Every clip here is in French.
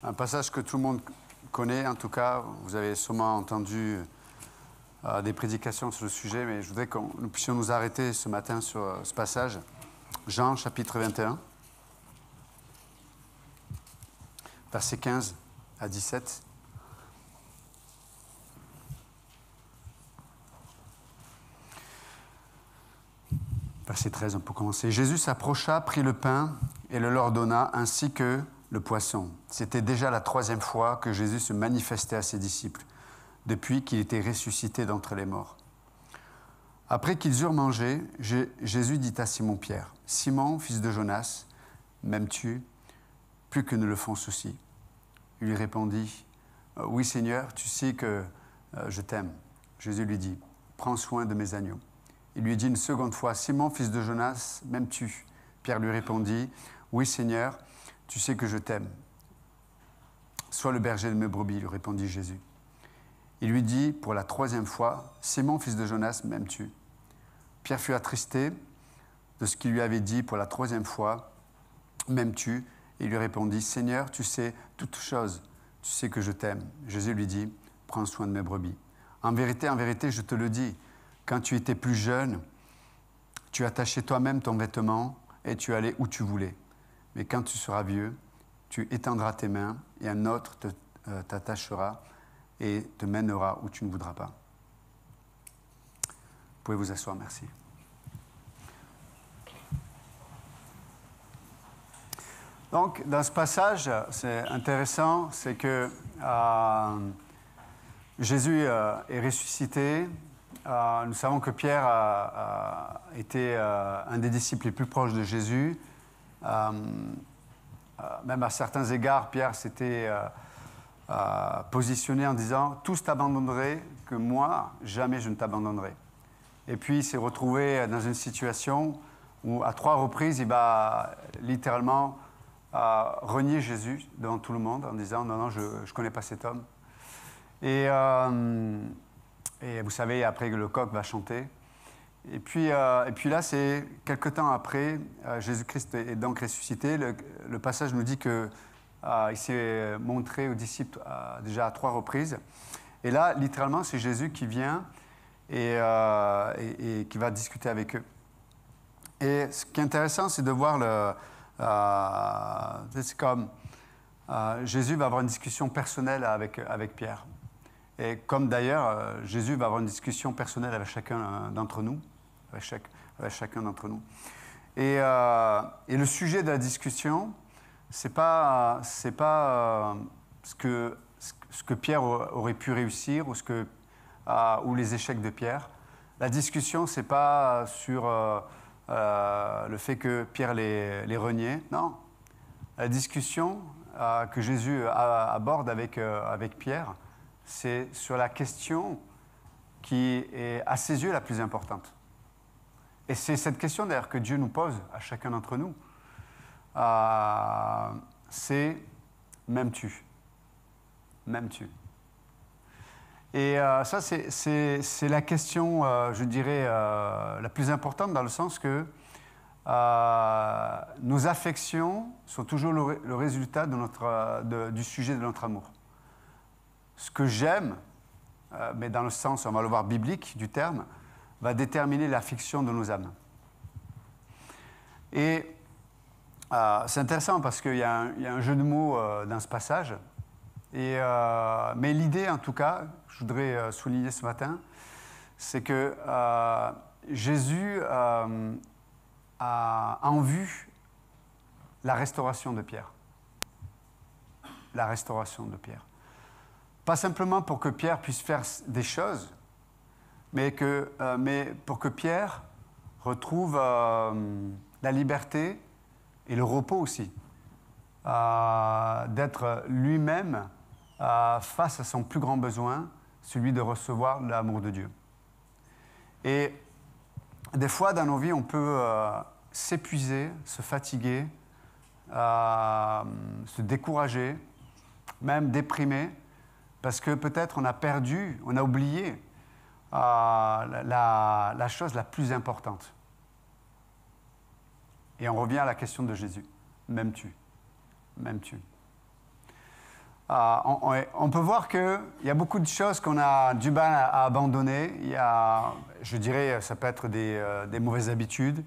Un passage que tout le monde connaît, en tout cas, vous avez sûrement entendu des prédications sur le sujet, mais je voudrais que nous puissions nous arrêter ce matin sur ce passage. Jean, chapitre 21, versets 15 à 17. Verset 13, on peut commencer. Jésus s'approcha, prit le pain et le leur donna, ainsi que le poisson. C'était déjà la 3e fois que Jésus se manifestait à ses disciples, depuis qu'il était ressuscité d'entre les morts. Après qu'ils eurent mangé, Jésus dit à Simon-Pierre, « Simon, fils de Jonas, m'aimes-tu plus que ne le font ceux-ci » Il lui répondit, « Oui, Seigneur, tu sais que je t'aime. » Jésus lui dit, « Prends soin de mes agneaux. » Il lui dit une seconde fois, « Simon, fils de Jonas, m'aimes-tu » Pierre lui répondit, « Oui, Seigneur, tu sais que je t'aime. »« Sois le berger de mes brebis, lui répondit Jésus. Il lui dit pour la 3e fois, « Simon, fils de Jonas, m'aimes-tu » Pierre fut attristé de ce qu'il lui avait dit pour la 3e fois, « M'aimes-tu » Et il lui répondit, « Seigneur, tu sais toutes choses, tu sais que je t'aime. » Jésus lui dit, « Prends soin de mes brebis. En vérité, je te le dis, quand tu étais plus jeune, tu attachais toi-même ton vêtement et tu allais où tu voulais. Mais quand tu seras vieux, tu étendras tes mains et un autre t'attachera et te mènera où tu ne voudras pas. » Vous pouvez vous asseoir, merci. Donc, dans ce passage, c'est intéressant, c'est que Jésus est ressuscité. Nous savons que Pierre a été un des disciples les plus proches de Jésus. Même à certains égards, Pierre s'était positionné en disant « Tous t'abandonneraient, que moi, jamais je ne t'abandonnerai. » Et puis, il s'est retrouvé dans une situation où, à 3 reprises, il va littéralement renier Jésus devant tout le monde en disant « Non, non, je ne connais pas cet homme. » Et vous savez, après, le coq va chanter. Et puis là, c'est quelque temps après, Jésus-Christ est donc ressuscité. Le passage nous dit qu'il s'est montré aux disciples déjà à 3 reprises. Et là, littéralement, c'est Jésus qui vient et qui va discuter avec eux. Et ce qui est intéressant, c'est de voir c'est comme Jésus va avoir une discussion personnelle avec Pierre. Et comme d'ailleurs, Jésus va avoir une discussion personnelle avec chacun d'entre nous, avec chacun d'entre nous. Et le sujet de la discussion, c'est pas ce que Pierre aurait pu réussir ou les échecs de Pierre. La discussion, c'est pas sur le fait que Pierre les reniait. Non. La discussion que Jésus aborde avec Pierre, c'est sur la question qui est à ses yeux la plus importante. Et c'est cette question d'ailleurs que Dieu nous pose à chacun d'entre nous. C'est « m'aimes-tu » ? M'aimes-tu ? Et ça, c'est la question, je dirais, la plus importante dans le sens que nos affections sont toujours le résultat du sujet de notre amour. Ce que j'aime, mais dans le sens, on va le voir, biblique du terme, va déterminer l'affection de nos âmes. Et c'est intéressant parce qu'il y a un jeu de mots dans ce passage. Mais l'idée, en tout cas, je voudrais souligner ce matin, c'est que Jésus a en vue la restauration de Pierre. La restauration de Pierre. Pas simplement pour que Pierre puisse faire des choses, mais pour que Pierre retrouve la liberté et le repos aussi, d'être lui-même face à son plus grand besoin, celui de recevoir l'amour de Dieu. Et des fois, dans nos vies, on peut s'épuiser, se fatiguer, se décourager, même déprimer, parce que peut-être on a oublié la chose la plus importante. Et on revient à la question de Jésus. M'aimes-tu ? M'aimes-tu ? On peut voir qu'il y a beaucoup de choses qu'on a du mal à abandonner. Il y a, je dirais, ça peut être des mauvaises habitudes,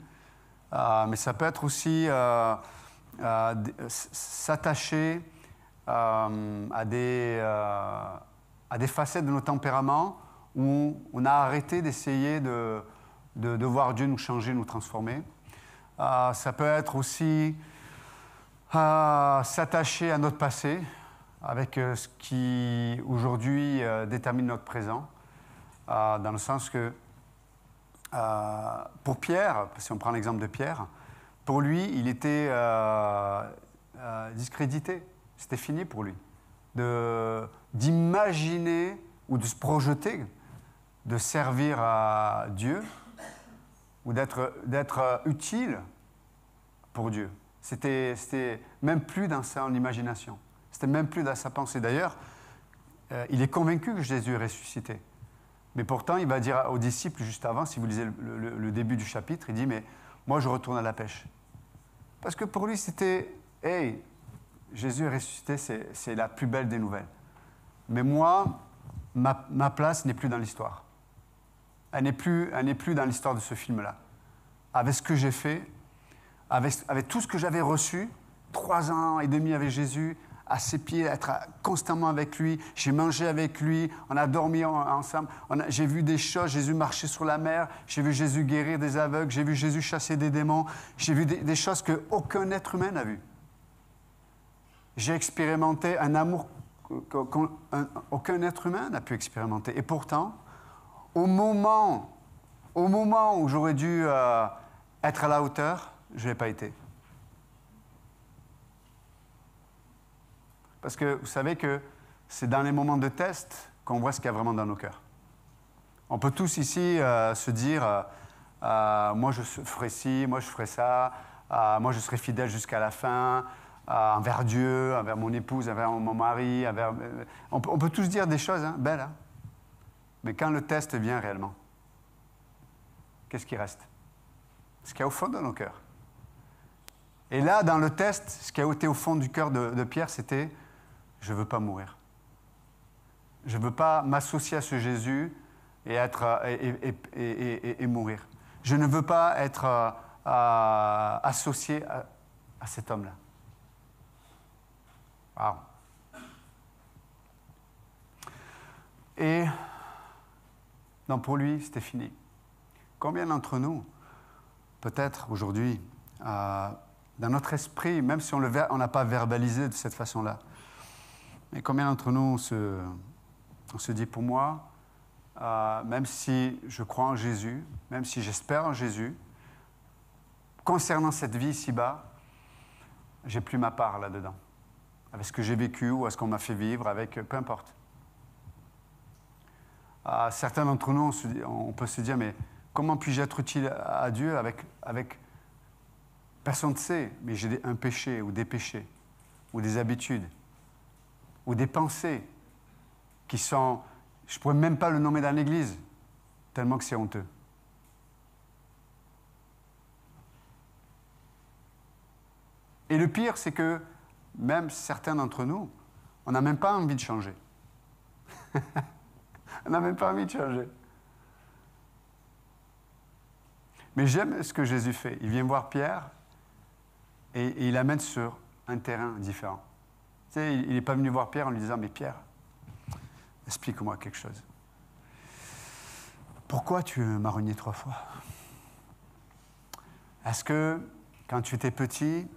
mais ça peut être aussi s'attacher à des facettes de nos tempéraments où on a arrêté d'essayer de voir Dieu nous changer, nous transformer. Ça peut être aussi s'attacher à notre passé, avec ce qui aujourd'hui détermine notre présent, dans le sens que pour Pierre, si on prend l'exemple de Pierre, pour lui, il était discrédité. C'était fini pour lui d'imaginer ou de se projeter, de servir à Dieu ou d'être utile pour Dieu. C'était même plus dans son imagination. C'était même plus dans sa pensée. D'ailleurs, il est convaincu que Jésus est ressuscité. Mais pourtant, il va dire aux disciples, juste avant, si vous lisez le début du chapitre, il dit, mais moi, je retourne à la pêche. Parce que pour lui, c'était, hey, Jésus est ressuscité, c'est la plus belle des nouvelles. Mais moi, ma place n'est plus dans l'histoire. Elle n'est plus dans l'histoire de ce film-là. Avec ce que j'ai fait, avec tout ce que j'avais reçu, 3 ans et demi avec Jésus, à ses pieds, être constamment avec lui, j'ai mangé avec lui, on a dormi ensemble, j'ai vu des choses, Jésus marcher sur la mer, j'ai vu Jésus guérir des aveugles, j'ai vu Jésus chasser des démons, j'ai vu des choses qu'aucun être humain n'a vues. J'ai expérimenté un amour qu'aucun être humain n'a pu expérimenter. Et pourtant, au moment où j'aurais dû être à la hauteur, je n'ai pas été. Parce que vous savez que c'est dans les moments de test qu'on voit ce qu'il y a vraiment dans nos cœurs. On peut tous ici se dire moi je ferai ci, moi je ferai ça, moi je serai fidèle jusqu'à la fin, envers Dieu, envers mon épouse, envers mon mari. On peut tous dire des choses belles. Hein? Mais quand le test vient réellement, qu'est-ce qui reste? Ce qu'il y a au fond de nos cœurs. Et là, dans le test, ce qui a été au fond du cœur de Pierre, c'était « je ne veux pas mourir. Je ne veux pas m'associer à ce Jésus et mourir. Je ne veux pas être associé à cet homme-là. » Wow. Et donc pour lui, c'était fini. Combien d'entre nous, peut-être aujourd'hui, dans notre esprit, même si on n'a pas verbalisé de cette façon-là, mais combien d'entre nous on se dit, pour moi, même si je crois en Jésus, même si j'espère en Jésus, concernant cette vie ici-bas, j'ai plus ma part là-dedans, avec ce que j'ai vécu ou à ce qu'on m'a fait vivre, avec peu importe. Certains d'entre nous, on peut se dire, mais comment puis-je être utile à Dieu avec personne ne sait, mais j'ai un péché ou des péchés, ou des habitudes, ou des pensées qui sont, je ne pourrais même pas le nommer dans l'Église, tellement que c'est honteux. Et le pire, c'est que même certains d'entre nous, on n'a même pas envie de changer. On n'a même pas envie de changer. Mais j'aime ce que Jésus fait. Il vient voir Pierre et il l'amène sur un terrain différent. Tu sais, il n'est pas venu voir Pierre en lui disant « Mais Pierre, explique-moi quelque chose. Pourquoi tu m'as renié 3 fois? Est-ce que, quand tu étais petit,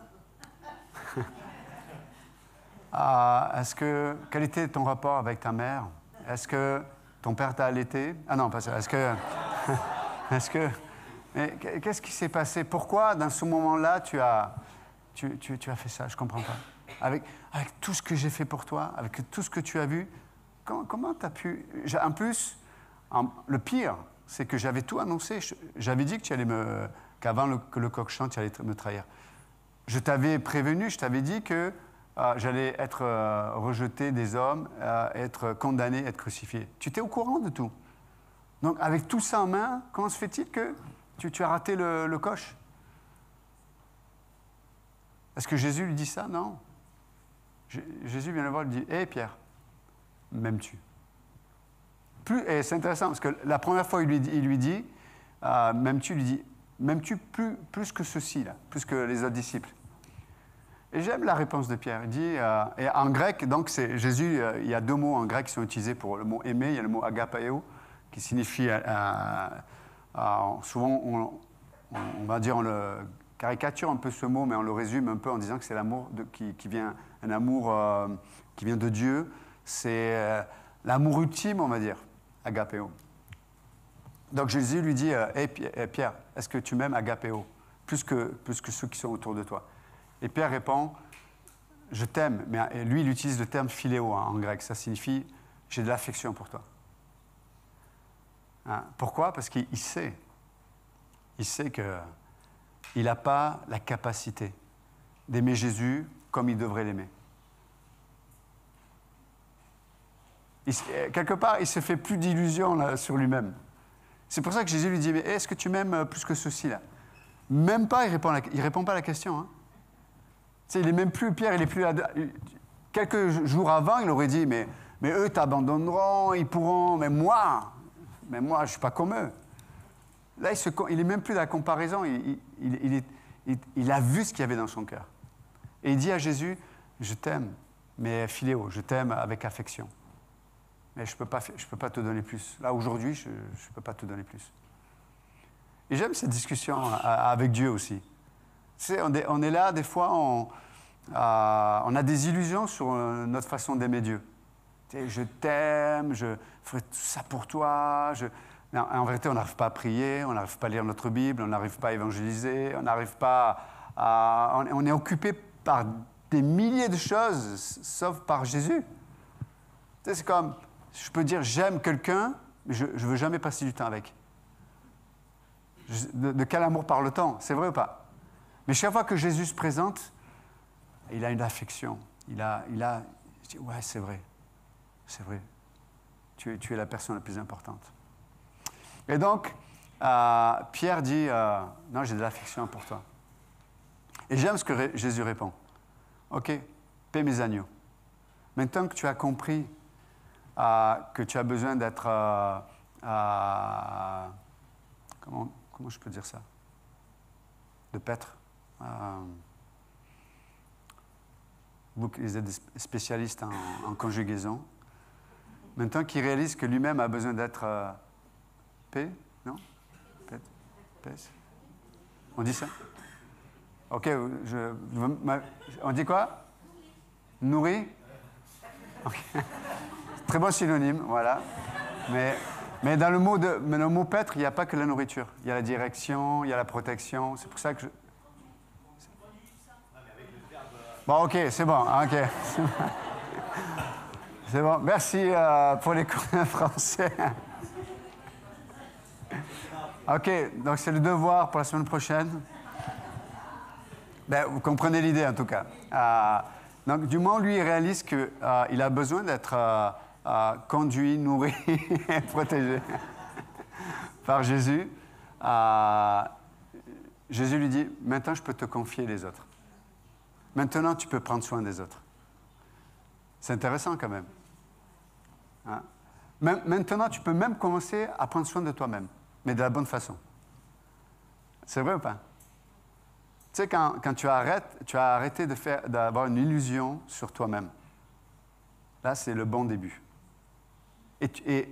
quel était ton rapport avec ta mère? Est-ce que ton père t'a allaité? Ah non, pas ça. Mais qu'est-ce qui s'est passé? Pourquoi, dans ce moment-là, tu as fait ça? Je ne comprends pas. Avec tout ce que j'ai fait pour toi, avec tout ce que tu as vu, comment tu as pu... En plus, le pire, c'est que j'avais tout annoncé. J'avais dit qu'avant que le coq chante, tu allais me trahir. Je t'avais prévenu, je t'avais dit que j'allais être rejeté des hommes, être condamné, être crucifié. Tu étais au courant de tout. Donc, avec tout ça en main, comment se fait-il que tu as raté le coche? Est-ce que Jésus lui dit ça? Non. Jésus vient le voir et lui dit, hé Pierre, m'aimes-tu? Et c'est intéressant parce que la première fois, il lui dit, m'aimes-tu? Il lui dit, m'aimes-tu plus que ceux-ci, là, plus que les autres disciples? Et j'aime la réponse de Pierre. Il dit, et en grec, donc Jésus, il y a deux mots en grec qui sont utilisés pour le mot aimer. Il y a le mot agapeo, qui signifie, souvent on va dire, on le caricature un peu ce mot, mais on le résume un peu en disant que c'est l'amour qui vient, un amour qui vient de Dieu. C'est l'amour ultime, on va dire, agapeo. Donc Jésus lui dit, hey, Pierre, est-ce que tu m'aimes agapeo, plus que ceux qui sont autour de toi? Et Pierre répond, je t'aime. Mais lui, il utilise le terme philéo en grec. Ça signifie, j'ai de l'affection pour toi. Hein? Pourquoi? Parce qu'il sait. Il sait qu'il n'a pas la capacité d'aimer Jésus comme il devrait l'aimer. Quelque part, il se fait plus d'illusions sur lui-même. C'est pour ça que Jésus lui dit, mais est-ce que tu m'aimes plus que ceci là? Même pas, il répond pas à la question. Hein. Tu sais, il est même plus, Pierre, il est plus là. Quelques jours avant, il aurait dit, mais eux t'abandonneront, ils pourront, mais moi, je ne suis pas comme eux. Là, il n'est même plus dans la comparaison, il a vu ce qu'il y avait dans son cœur. Et il dit à Jésus, je t'aime, mais philéo, je t'aime avec affection. Mais je peux pas te donner plus. Là, aujourd'hui, je ne peux pas te donner plus. Et j'aime cette discussion avec Dieu aussi. Tu sais, on est là, des fois, on a des illusions sur notre façon d'aimer Dieu. Tu sais, je t'aime, je ferai tout ça pour toi. Non, en vérité, on n'arrive pas à prier, on n'arrive pas à lire notre Bible, on n'arrive pas à évangéliser, on n'arrive pas à... On est occupé par des milliers de choses, sauf par Jésus. Tu sais, c'est comme, je peux dire, j'aime quelqu'un, mais je ne veux jamais passer du temps avec. De quel amour parle-t-on? C'est vrai ou pas? Mais chaque fois que Jésus se présente, il a une affection. Je dis, ouais, c'est vrai. Tu es la personne la plus importante. Et donc, Pierre dit, non, j'ai de l'affection pour toi. Et j'aime ce que Jésus répond. OK, paie mes agneaux. Maintenant que tu as compris que tu as besoin d'être... comment je peux dire ça? De paître. Vous qui êtes des spécialistes en conjugaison, maintenant qu'il réalise que lui-même a besoin d'être paix, non? Paix. On dit ça? Ok, on dit quoi? Nourri? Okay. Très bon synonyme, voilà. Mais dans le mot paître, il n'y a pas que la nourriture. Il y a la direction, il y a la protection. C'est pour ça que je... Bon, ok, c'est bon. Ok. C'est bon. Merci pour les cours de français. Ok, donc c'est le devoir pour la semaine prochaine. Ben, vous comprenez l'idée en tout cas. Donc du moment où lui il réalise qu'il a besoin d'être conduit, nourri et protégé par Jésus, Jésus lui dit, maintenant je peux te confier les autres. Maintenant, tu peux prendre soin des autres. C'est intéressant quand même. Hein? Maintenant, tu peux même commencer à prendre soin de toi-même, mais de la bonne façon. C'est vrai ou pas? Tu sais, quand tu as arrêté d'avoir une illusion sur toi-même, là, c'est le bon début.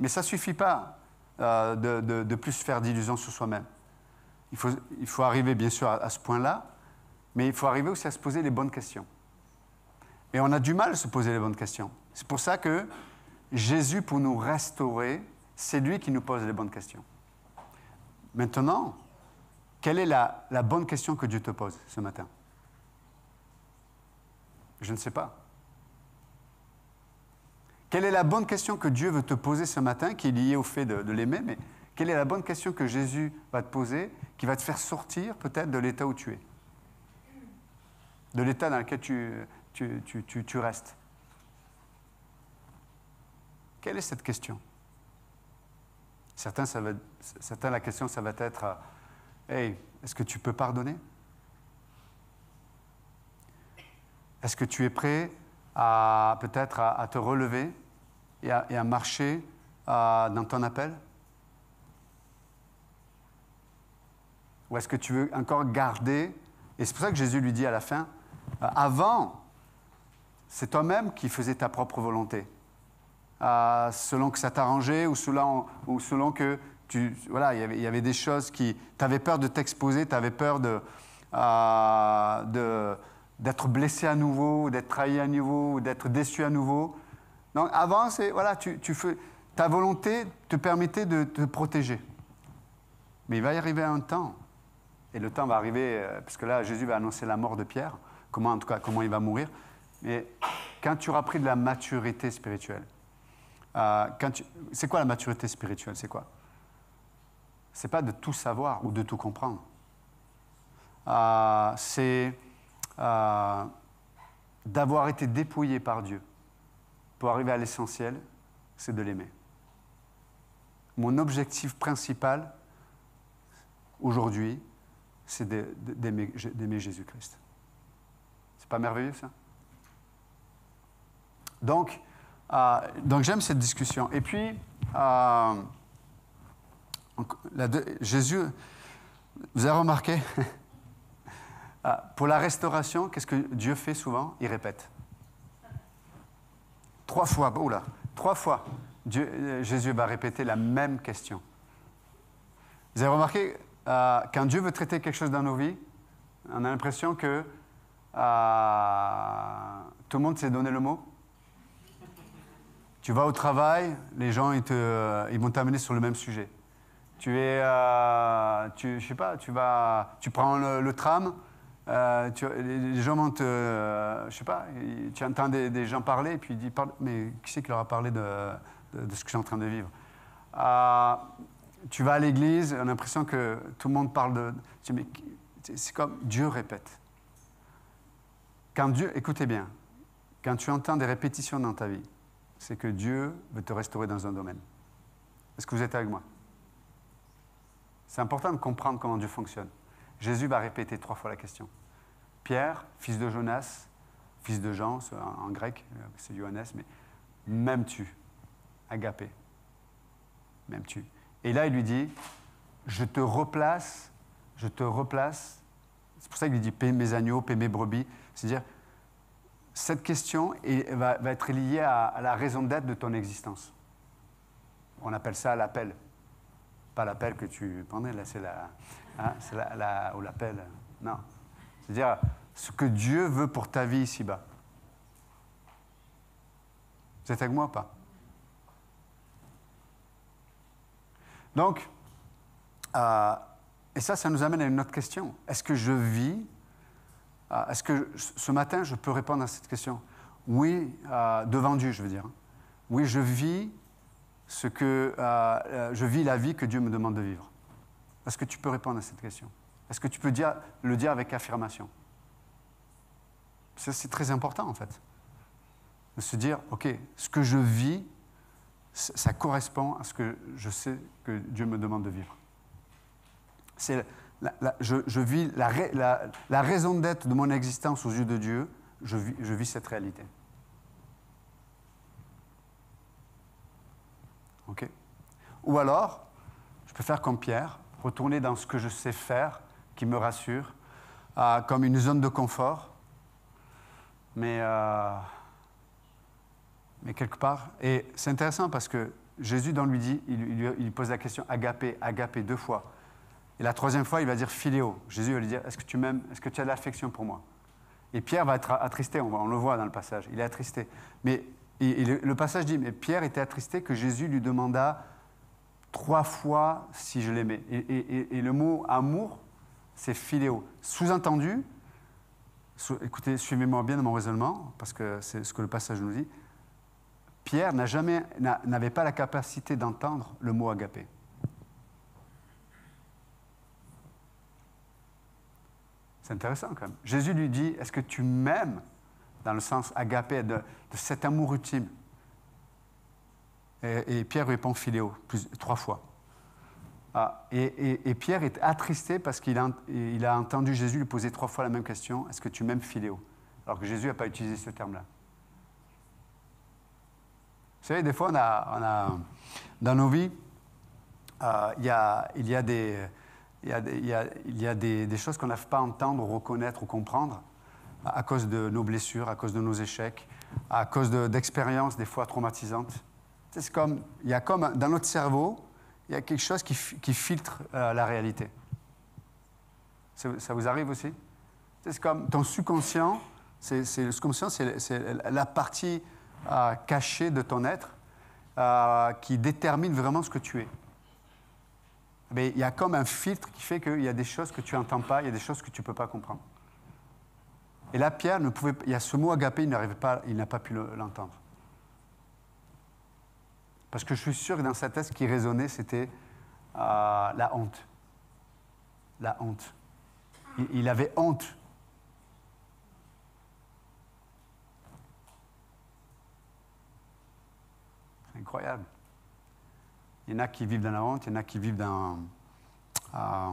Mais ça ne suffit pas de plus faire d'illusions sur soi-même. Il faut arriver, bien sûr, à ce point-là, mais il faut arriver aussi à se poser les bonnes questions. Et on a du mal à se poser les bonnes questions. C'est pour ça que Jésus, pour nous restaurer, c'est lui qui nous pose les bonnes questions. Maintenant, quelle est la bonne question que Dieu te pose ce matin? Je ne sais pas. Quelle est la bonne question que Dieu veut te poser ce matin, qui est liée au fait de l'aimer, mais quelle est la bonne question que Jésus va te poser, qui va te faire sortir peut-être de l'état où tu es? De l'état dans lequel tu restes. Quelle est cette question? Certains, la question, ça va être hey, est-ce que tu peux pardonner? Est-ce que tu es prêt peut-être à te relever et à marcher dans ton appel? Ou est-ce que tu veux encore garder? Et c'est pour ça que Jésus lui dit à la fin, avant, c'est toi-même qui faisais ta propre volonté. Selon que ça t'arrangeait ou selon que voilà, il y avait des choses qui... Tu avais peur de t'exposer, tu avais peur d'être blessé à nouveau, d'être trahi à nouveau, d'être déçu à nouveau. Donc avant, c'est, voilà, ta volonté te permettait de te protéger. Mais il va y arriver un temps, et le temps va arriver, parce que là, Jésus va annoncer la mort de Pierre, comment il va mourir. Mais quand tu auras pris de la maturité spirituelle, c'est quoi la maturité spirituelle? C'est quoi? C'est pas de tout savoir ou de tout comprendre. C'est d'avoir été dépouillé par Dieu pour arriver à l'essentiel, c'est de l'aimer. Mon objectif principal aujourd'hui, c'est d'aimer Jésus-Christ. C'est pas merveilleux, ça? Donc j'aime cette discussion. Et puis, Jésus, vous avez remarqué, pour la restauration, qu'est-ce que Dieu fait souvent? Il répète. 3 fois, oula, 3 fois, Jésus va répéter la même question. Vous avez remarqué, quand Dieu veut traiter quelque chose dans nos vies, on a l'impression que tout le monde s'est donné le mot. Tu vas au travail, les gens ils vont t'amener sur le même sujet. Je sais pas, tu prends le tram, les gens vont je sais pas, tu entends des gens parler et puis ils disent, mais qui c'est qui leur a parlé de ce que je suis en train de vivre? Tu vas à l'église, on a l'impression que tout le monde parle mais c'est comme Dieu répète. Écoutez bien, quand tu entends des répétitions dans ta vie, c'est que Dieu veut te restaurer dans un domaine. Est-ce que vous êtes avec moi? C'est important de comprendre comment Dieu fonctionne. Jésus va répéter 3 fois la question. Pierre, fils de Jonas, fils de Jean, en grec, c'est Johannes, mais m'aimes-tu? Agapé. M'aimes-tu? Et là, il lui dit, je te replace. C'est pour ça qu'il lui dit, paie mes agneaux, paie mes brebis. C'est-à-dire, cette question va être liée à la raison d'être de ton existence. On appelle ça l'appel. Pas l'appel que tu prenais, là, c'est ou l'appel. Non. C'est-à-dire, ce que Dieu veut pour ta vie ici-bas. Vous êtes avec moi ou pas? Donc, et ça nous amène à une autre question. Est-ce que je vis, est-ce que ce matin, je peux répondre à cette question? Oui, devant Dieu, je veux dire. Oui, je vis je vis la vie que Dieu me demande de vivre. Est-ce que tu peux répondre à cette question? Est-ce que tu peux le dire avec affirmation? C'est très important, en fait. De se dire, OK, ce que je vis, ça correspond à ce que je sais que Dieu me demande de vivre. Je vis la raison d'être de mon existence aux yeux de Dieu, je vis cette réalité. OK? Ou alors, je peux faire comme Pierre, retourner dans ce que je sais faire, qui me rassure, comme une zone de confort, mais quelque part. Et c'est intéressant parce que Jésus, dans lui dit, il pose la question agapé 2 fois. Et la 3e fois, il va dire philéo. Jésus va lui dire, est-ce que tu m'aimes? Est-ce que tu as de l'affection pour moi? Et Pierre va être attristé, on le voit dans le passage, il est attristé. Mais le passage dit, mais Pierre était attristé que Jésus lui demanda 3 fois si je l'aimais. Et le mot amour, c'est philéo. Sous-entendu, écoutez, suivez-moi bien dans mon raisonnement, parce que c'est ce que le passage nous dit, Pierre n'avait pas la capacité d'entendre le mot agapé. C'est intéressant quand même. Jésus lui dit, est-ce que tu m'aimes? Dans le sens agapé, de cet amour ultime. Et Pierre répond philéo, 3 fois. Et Pierre est attristé parce qu'il a entendu Jésus lui poser 3 fois la même question, est-ce que tu m'aimes philéo? Alors que Jésus n'a pas utilisé ce terme-là. Vous savez, des fois, dans nos vies, il y a des choses qu'on n'arrive pas à entendre, reconnaître ou comprendre à cause de nos blessures, à cause de nos échecs, à cause d'expériences des fois traumatisantes. C'est comme, il y a comme dans notre cerveau, il y a quelque chose qui filtre la réalité. Ça vous arrive aussi? C'est comme ton subconscient, le subconscient, c'est la partie cachée de ton être qui détermine vraiment ce que tu es. Mais il y a comme un filtre qui fait qu'il y a des choses que tu n'entends pas, il y a des choses que tu ne peux pas comprendre. Et là, Pierre ne pouvait, il y a ce mot agapé, il n'a pas pu l'entendre. Parce que je suis sûr que dans sa tête, ce qui résonnait, c'était la honte. La honte. Il avait honte. C'est incroyable. Il y en a qui vivent dans la honte, il y en a qui vivent dans la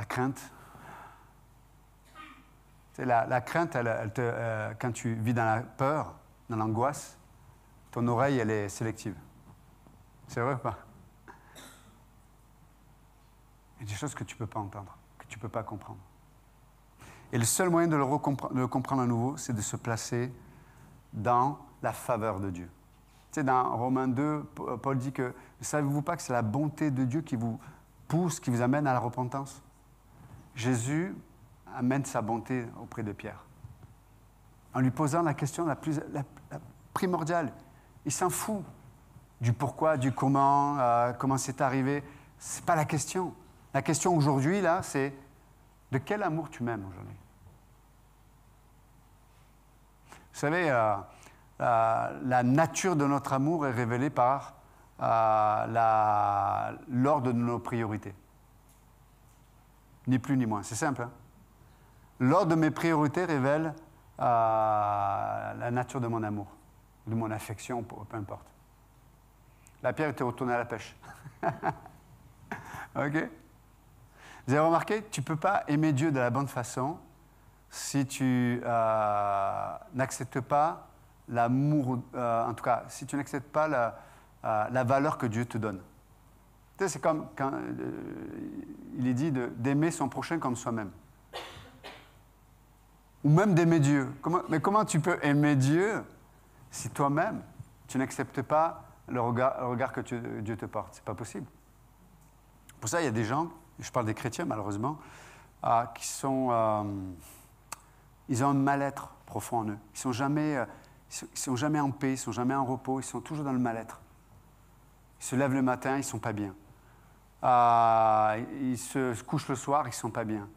crainte. Tu sais, la crainte, quand tu vis dans la peur, dans l'angoisse, ton oreille, elle est sélective. C'est vrai ou pas? Il y a des choses que tu ne peux pas entendre, que tu ne peux pas comprendre. Et le seul moyen de le comprendre à nouveau, c'est de se placer dans la faveur de Dieu. Tu sais, dans Romains 2, Paul dit que « Ne savez-vous pas que c'est la bonté de Dieu qui vous pousse, qui vous amène à la repentance ?» Jésus amène sa bonté auprès de Pierre. En lui posant la question la primordiale. Il s'en fout du pourquoi, du comment, comment c'est arrivé. Ce n'est pas la question. La question aujourd'hui, là, c'est de quel amour tu m'aimes aujourd'hui? Vous savez, la nature de notre amour est révélée par l'ordre de nos priorités. Ni plus ni moins. C'est simple. Hein? L'ordre de mes priorités révèle la nature de mon amour, de mon affection, peu importe. La Pierre était retournée à la pêche. OK? Vous avez remarqué, tu ne peux pas aimer Dieu de la bonne façon si tu n'acceptes pas l'amour, en tout cas, si tu n'acceptes pas la valeur que Dieu te donne. Tu sais, c'est comme quand il est dit d'aimer son prochain comme soi-même. Ou même d'aimer Dieu. Mais comment tu peux aimer Dieu si toi-même, tu n'acceptes pas le regard que Dieu te porte? C'est pas possible. Pour ça, il y a des gens, je parle des chrétiens malheureusement, qui sont... ils ont un mal-être profond en eux. Ils ne sont jamais en paix, ils ne sont jamais en repos, ils sont toujours dans le mal-être. Ils se lèvent le matin, ils ne sont pas bien. Ils se couchent le soir, ils ne sont pas bien.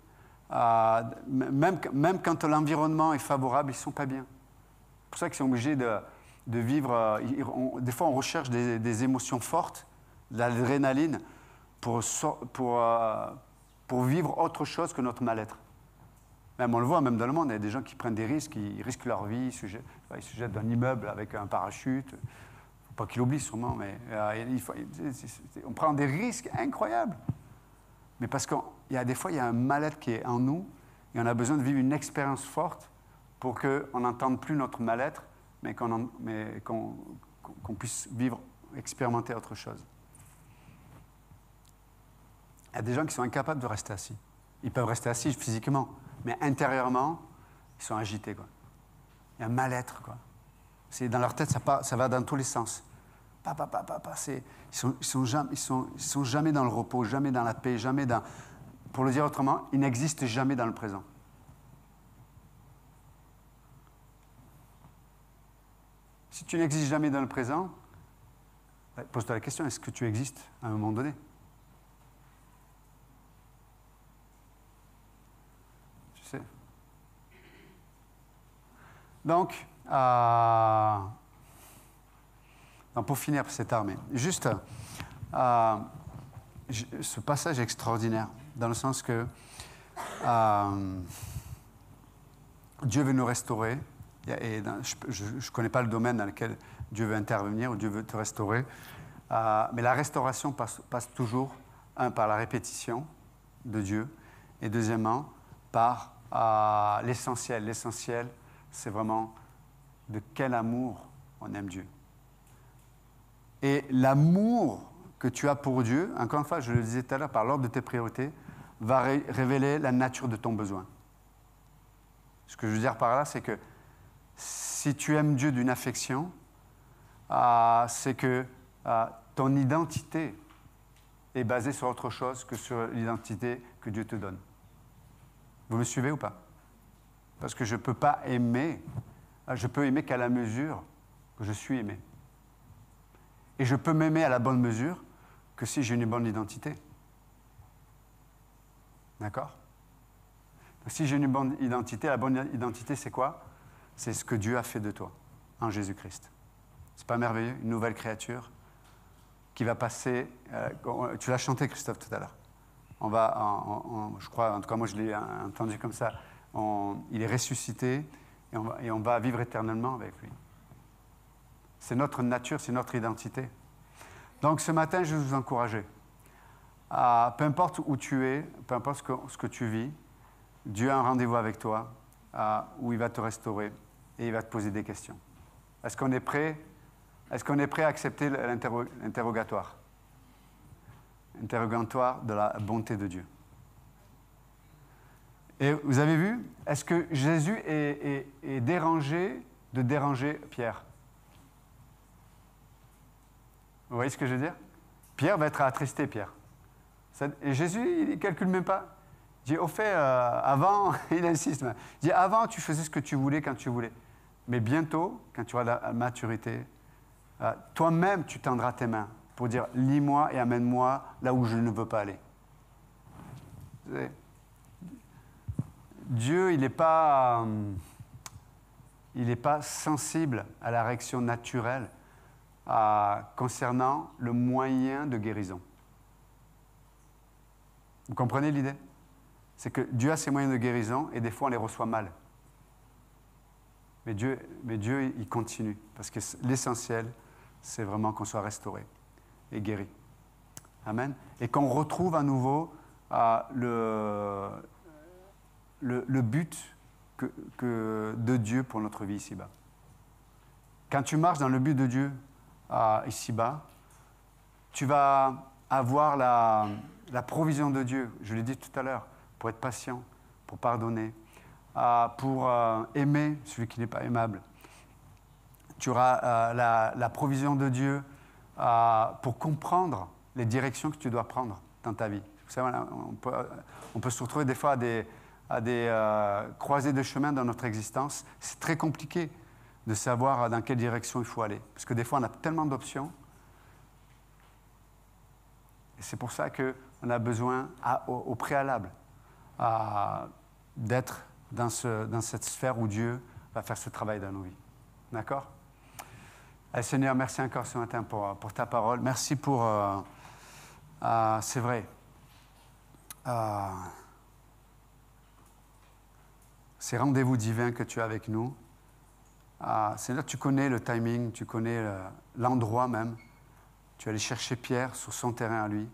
Même quand l'environnement est favorable, ils ne sont pas bien. C'est pour ça qu'ils sont obligés de vivre... des fois, on recherche des émotions fortes, de l'adrénaline, pour vivre autre chose que notre mal-être. Même on le voit, même dans le monde, il y a des gens qui prennent des risques, ils risquent leur vie, ils se jettent d'un immeuble avec un parachute. Il ne faut pas qu'ils l'oublient sûrement, mais on prend des risques incroyables. Mais parce qu'il y a des fois, il y a un mal-être qui est en nous, et on a besoin de vivre une expérience forte pour qu'on n'entende plus notre mal-être, mais qu'on puisse vivre, expérimenter autre chose. Il y a des gens qui sont incapables de rester assis. Ils peuvent rester assis physiquement, mais intérieurement, ils sont agités, quoi. Il y a un mal-être, quoi. Dans leur tête, ça va dans tous les sens. Ils sont jamais dans le repos, jamais dans la paix, jamais dans... Pour le dire autrement, ils n'existent jamais dans le présent. Si tu n'existes jamais dans le présent, pose-toi la question, est-ce que tu existes à un moment donné? Tu sais. Donc, pour finir cette armée, juste, ce passage est extraordinaire, dans le sens que Dieu veut nous restaurer, et je ne connais pas le domaine dans lequel Dieu veut intervenir, ou Dieu veut te restaurer, mais la restauration passe toujours, par la répétition de Dieu, et deuxièmement, par l'essentiel. L'essentiel, c'est vraiment de quel amour on aime Dieu. Et l'amour que tu as pour Dieu, encore une fois, je le disais tout à l'heure, par l'ordre de tes priorités, va révéler la nature de ton besoin. Ce que je veux dire par là, c'est que si tu aimes Dieu d'une affection, c'est que ton identité est basée sur autre chose que sur l'identité que Dieu te donne. Vous me suivez ou pas? Parce que je ne peux pas aimer, je peux aimer qu'à la mesure que je suis aimé. Et je peux m'aimer à la bonne mesure que si j'ai une bonne identité. D'accord? Si j'ai une bonne identité, la bonne identité, c'est quoi? C'est ce que Dieu a fait de toi, en Jésus-Christ. C'est pas merveilleux? Une nouvelle créature qui va passer... tu l'as chanté, Christophe, tout à l'heure. Je crois, en tout cas, moi, je l'ai entendu comme ça. Il est ressuscité et on va vivre éternellement avec lui. C'est notre nature, c'est notre identité. Donc, ce matin, je vais vous encourager. Peu importe où tu es, peu importe ce que tu vis, Dieu a un rendez-vous avec toi où il va te restaurer et il va te poser des questions. Est-ce qu'on est prêt? Est-ce qu'on est prêt à accepter l'interrogatoire? Interrogatoire de la bonté de Dieu. Et vous avez vu, est-ce que Jésus est dérangé de déranger Pierre? Vous voyez ce que je veux dire? Pierre va être attristé, Pierre. Et Jésus, il ne calcule même pas. Il dit, au fait, avant, il insiste, il dit, avant, tu faisais ce que tu voulais quand tu voulais. Mais bientôt, quand tu auras la maturité, toi-même, tu tendras tes mains pour dire, lis-moi et amène-moi là où je ne veux pas aller. Vous savez, Dieu, il n'est pas sensible à la réaction naturelle concernant le moyen de guérison. Vous comprenez l'idée? C'est que Dieu a ses moyens de guérison et des fois on les reçoit mal. Mais Dieu, il continue parce que l'essentiel, c'est vraiment qu'on soit restauré et guéri. Amen. Et qu'on retrouve à nouveau le but de Dieu pour notre vie ici-bas. Quand tu marches dans le but de Dieu ici-bas, tu vas avoir la provision de Dieu, je l'ai dit tout à l'heure, pour être patient, pour pardonner, pour aimer celui qui n'est pas aimable. Tu auras la provision de Dieu pour comprendre les directions que tu dois prendre dans ta vie. Vous savez, on peut se retrouver des fois à des croisées de chemin dans notre existence. C'est très compliqué de savoir dans quelle direction il faut aller. Parce que des fois, on a tellement d'options. Et c'est pour ça qu'on a besoin, au préalable, d'être dans cette sphère où Dieu va faire ce travail dans nos vies. D'accord? Allez, Seigneur, merci encore ce matin pour ta parole. Merci pour... c'est vrai. Ces rendez-vous divins que tu as avec nous. Seigneur, tu connais le timing, tu connais l'endroit même. Tu es allé chercher Pierre sur son terrain à lui,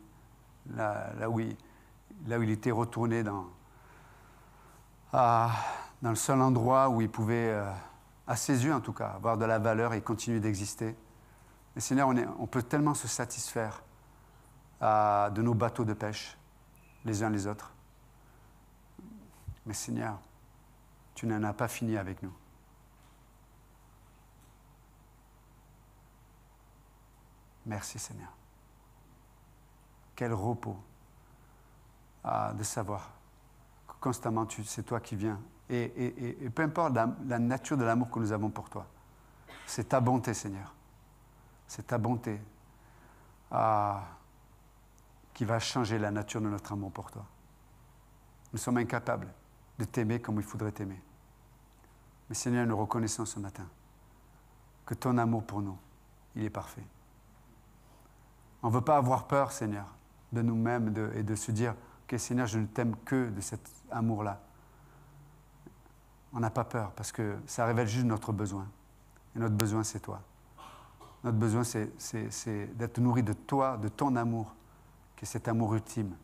là où il était retourné dans le seul endroit où il pouvait, à ses yeux en tout cas, avoir de la valeur et continuer d'exister. Et Seigneur, on peut tellement se satisfaire de nos bateaux de pêche, les uns les autres. Mais Seigneur, tu n'en as pas fini avec nous. Merci Seigneur. Quel repos de savoir que constamment c'est toi qui viens. Et peu importe la nature de l'amour que nous avons pour toi, c'est ta bonté Seigneur. C'est ta bonté qui va changer la nature de notre amour pour toi. Nous sommes incapables de t'aimer comme il faudrait t'aimer. Mais Seigneur, nous reconnaissons ce matin que ton amour pour nous, il est parfait. On ne veut pas avoir peur, Seigneur, de nous-mêmes et de se dire « Ok, Seigneur, je ne t'aime que de cet amour-là. » On n'a pas peur parce que ça révèle juste notre besoin. Et notre besoin, c'est toi. Notre besoin, c'est d'être nourri de toi, de ton amour, qui est cet amour ultime,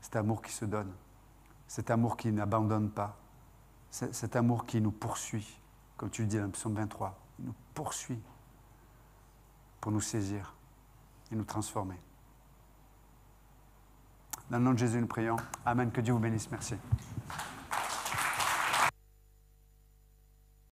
cet amour qui se donne, cet amour qui n'abandonne pas, cet amour qui nous poursuit comme tu le dis dans le psaume 23, il nous poursuit pour nous saisir et nous transformer. Dans le nom de Jésus, nous prions. Amen. Que Dieu vous bénisse. Merci.